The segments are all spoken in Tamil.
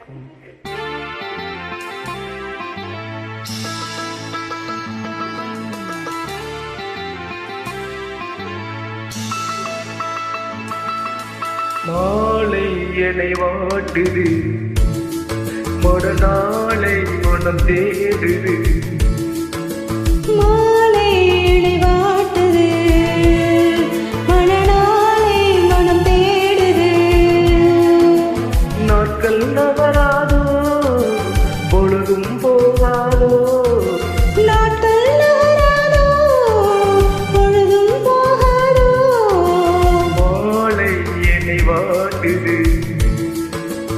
மாலை என்னை வாட்டுது, மறுநாளை மனம் தேடுது. மாலை என்னை வாட்டுது, மறுநாளை மனம் தேடுது. நாட்கள் நகராதோ, பொழுதும் போகாதோ. நாட்கள் நகராதோ, பொழுதும் போகாதோ. மாலை என்னை வாட்டுது,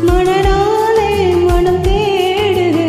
மறுநாளை மனம் தேடுது.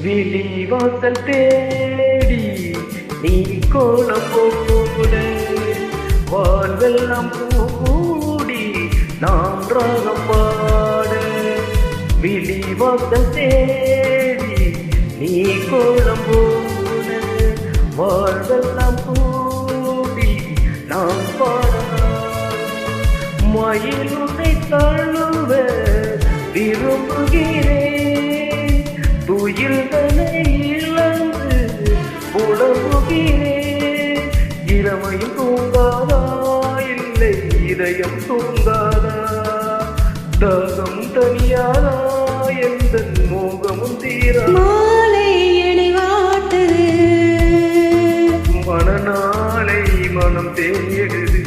விழிவாசல் தேடி நீ கோலம் போட, வாழ்வெல்லாம் கூடி நாம் ராகம் பாட. விழிவாசல் தேடி நீ கோலம் போட, வாழ்வெல்லாம் கூடி நாம் பாட. மயிலுனை தழுவ விரும்புகிறேன், துயில்களை இழந்து புலம்புகிறேன். இளமையும் தூங்காதா, இல்லை இதயம் தூங்காதா. தாகம் தனியாதா, எந்த மோகமும் தீரா. மாலை என்னை வாட்டுது, மனநாளை மனம் தேடுது.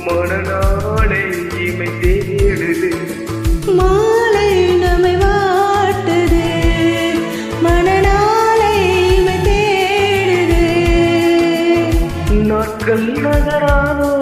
மனநாளை இமை தேடுது. மாலை நம்மை வாட்டுது, மனநாளை இமை தேடுது. நாட்கள் நகராதோ,